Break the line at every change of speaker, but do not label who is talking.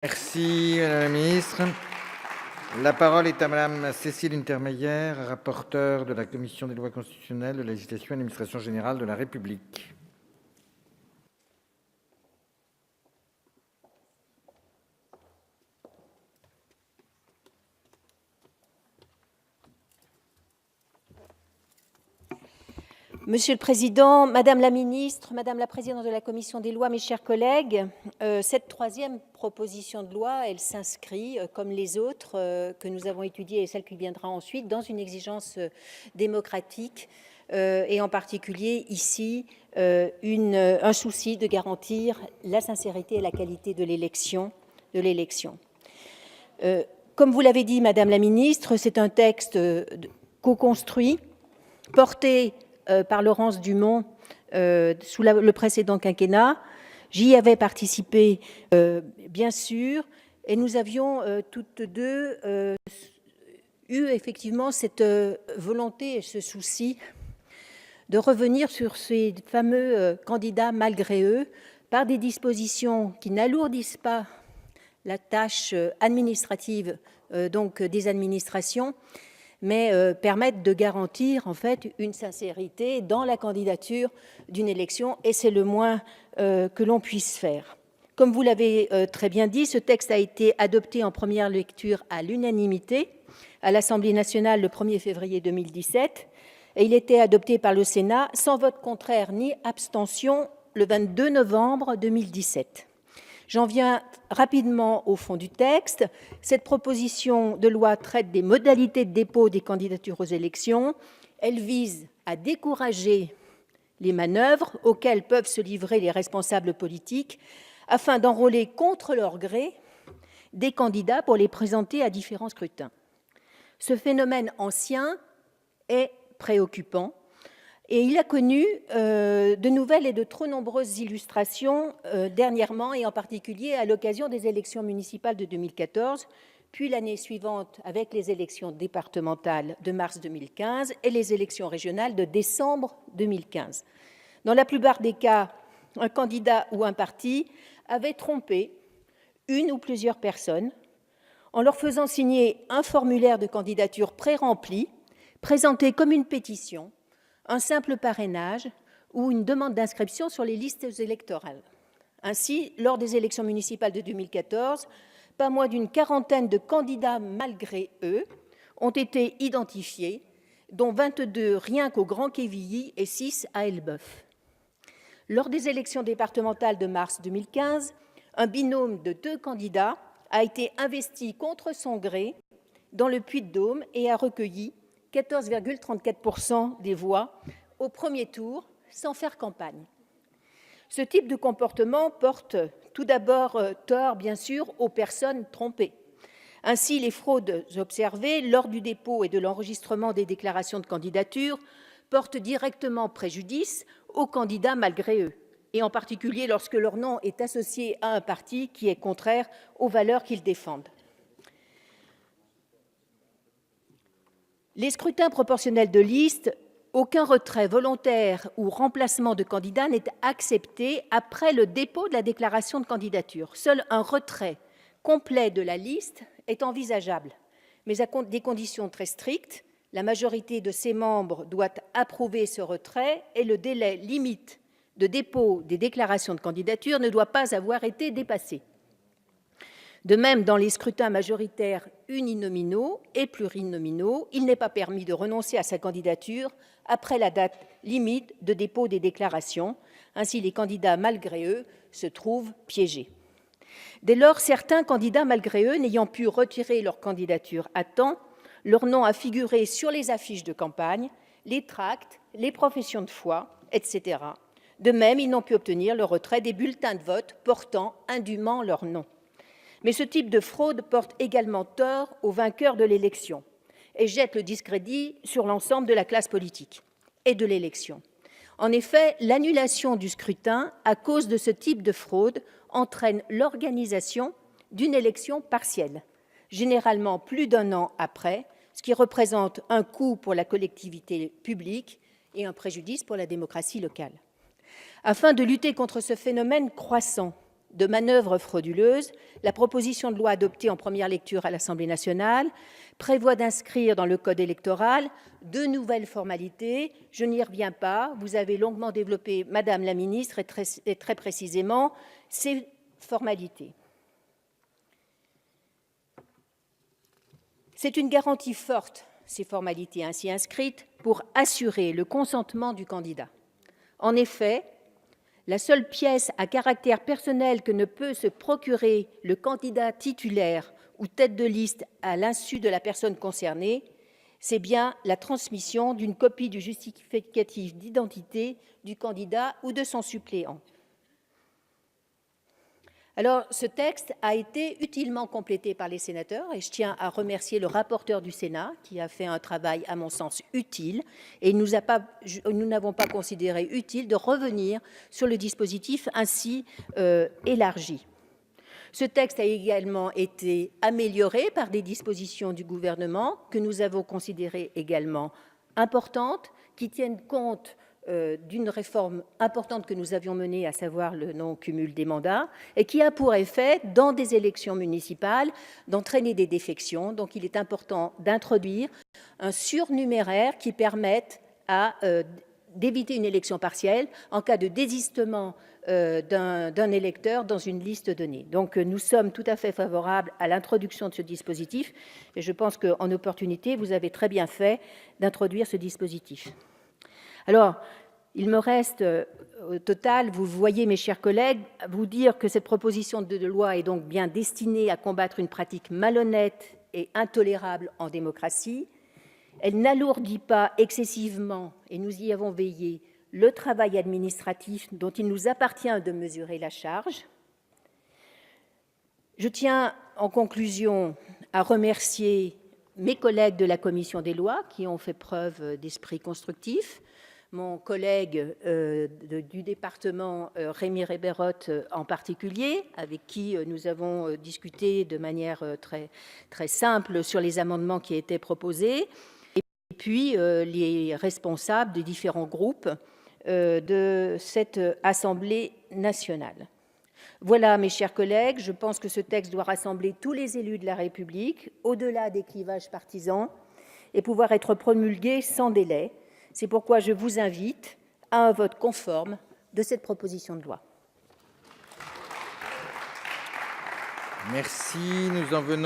Merci, Madame la Ministre. La parole est à Madame Cécile Untermaier, rapporteure de la Commission des lois constitutionnelles, de la législation et de l'administration générale de la République.
Monsieur le Président, Madame la Ministre, Madame la Présidente de la Commission des lois, mes chers collègues, cette troisième proposition de loi, elle s'inscrit, comme les autres que nous avons étudiées et celle qui viendra ensuite, dans une exigence démocratique et en particulier ici un souci de garantir la sincérité et la qualité de l'élection. Comme vous l'avez dit, Madame la Ministre, c'est un texte co-construit, porté par Laurence Dumont sous le précédent quinquennat. J'y avais participé, bien sûr, et nous avions toutes deux eu effectivement cette volonté et ce souci de revenir sur ces fameux candidats malgré eux par des dispositions qui n'alourdissent pas la tâche administrative donc des administrations, mais permettent de garantir en fait une sincérité dans la candidature d'une élection, et c'est le moins que l'on puisse faire. Comme vous l'avez très bien dit, ce texte a été adopté en première lecture à l'unanimité à l'Assemblée nationale le 1er février 2017, et il était adopté par le Sénat sans vote contraire ni abstention le 22 novembre 2017. J'en viens rapidement au fond du texte. Cette proposition de loi traite des modalités de dépôt des candidatures aux élections. Elle vise à décourager les manœuvres auxquelles peuvent se livrer les responsables politiques afin d'enrôler contre leur gré des candidats pour les présenter à différents scrutins. Ce phénomène ancien est préoccupant. Et il a connu de nouvelles et de trop nombreuses illustrations dernièrement, et en particulier à l'occasion des élections municipales de 2014, puis l'année suivante avec les élections départementales de mars 2015 et les élections régionales de décembre 2015. Dans la plupart des cas, un candidat ou un parti avait trompé une ou plusieurs personnes en leur faisant signer un formulaire de candidature pré-rempli, présenté comme une pétition, un simple parrainage ou une demande d'inscription sur les listes électorales. Ainsi, lors des élections municipales de 2014, pas moins d'une quarantaine de candidats malgré eux ont été identifiés, dont 22 rien qu'au Grand Quevilly et 6 à Elbeuf. Lors des élections départementales de mars 2015, un binôme de 2 candidats a été investi contre son gré dans le Puy-de-Dôme et a recueilli 14,34% des voix au premier tour sans faire campagne. Ce type de comportement porte tout d'abord tort, bien sûr, aux personnes trompées. Ainsi, les fraudes observées lors du dépôt et de l'enregistrement des déclarations de candidature portent directement préjudice aux candidats malgré eux, et en particulier lorsque leur nom est associé à un parti qui est contraire aux valeurs qu'ils défendent. Les scrutins proportionnels de liste, aucun retrait volontaire ou remplacement de candidat n'est accepté après le dépôt de la déclaration de candidature. Seul un retrait complet de la liste est envisageable, mais à des conditions très strictes. La majorité de ses membres doit approuver ce retrait et le délai limite de dépôt des déclarations de candidature ne doit pas avoir été dépassé. De même, dans les scrutins majoritaires uninominaux et plurinominaux, il n'est pas permis de renoncer à sa candidature après la date limite de dépôt des déclarations. Ainsi, les candidats malgré eux se trouvent piégés. Dès lors, certains candidats malgré eux, n'ayant pu retirer leur candidature à temps, leur nom a figuré sur les affiches de campagne, les tracts, les professions de foi, etc. De même, ils n'ont pu obtenir le retrait des bulletins de vote portant indûment leur nom. Mais ce type de fraude porte également tort aux vainqueurs de l'élection et jette le discrédit sur l'ensemble de la classe politique et de l'élection. En effet, l'annulation du scrutin à cause de ce type de fraude entraîne l'organisation d'une élection partielle, généralement plus d'1 an après, ce qui représente un coût pour la collectivité publique et un préjudice pour la démocratie locale. Afin de lutter contre ce phénomène croissant de manœuvres frauduleuses, la proposition de loi adoptée en première lecture à l'Assemblée nationale prévoit d'inscrire dans le code électoral de nouvelles formalités. Je n'y reviens pas, vous avez longuement développé, Madame la ministre, et très précisément ces formalités. C'est une garantie forte, ces formalités ainsi inscrites, pour assurer le consentement du candidat. En effet, la seule pièce à caractère personnel que ne peut se procurer le candidat titulaire ou tête de liste à l'insu de la personne concernée, c'est bien la transmission d'une copie du justificatif d'identité du candidat ou de son suppléant. Alors, ce texte a été utilement complété par les sénateurs et je tiens à remercier le rapporteur du Sénat qui a fait un travail, à mon sens, utile et nous n'avons pas considéré utile de revenir sur le dispositif ainsi élargi. Ce texte a également été amélioré par des dispositions du gouvernement que nous avons considérées également importantes, qui tiennent compte d'une réforme importante que nous avions menée, à savoir le non-cumul des mandats, et qui a pour effet, dans des élections municipales, d'entraîner des défections. Donc il est important d'introduire un surnuméraire qui permette d'éviter une élection partielle en cas de désistement d'un électeur dans une liste donnée. Donc nous sommes tout à fait favorables à l'introduction de ce dispositif et je pense qu'en opportunité, vous avez très bien fait d'introduire ce dispositif. Alors, il me reste au total, vous voyez mes chers collègues, vous dire que cette proposition de loi est donc bien destinée à combattre une pratique malhonnête et intolérable en démocratie. Elle n'alourdit pas excessivement, et nous y avons veillé, le travail administratif dont il nous appartient de mesurer la charge. Je tiens, en conclusion, à remercier mes collègues de la commission des lois qui ont fait preuve d'esprit constructif, mon collègue du département, Rémi Réberotte en particulier, avec qui nous avons discuté de manière très simple sur les amendements qui étaient proposés, et puis les responsables des différents groupes de cette Assemblée nationale. Voilà, mes chers collègues, je pense que ce texte doit rassembler tous les élus de la République, au-delà des clivages partisans, et pouvoir être promulgué sans délai. C'est pourquoi je vous invite à un vote conforme de cette proposition de loi.
Merci. Nous en venons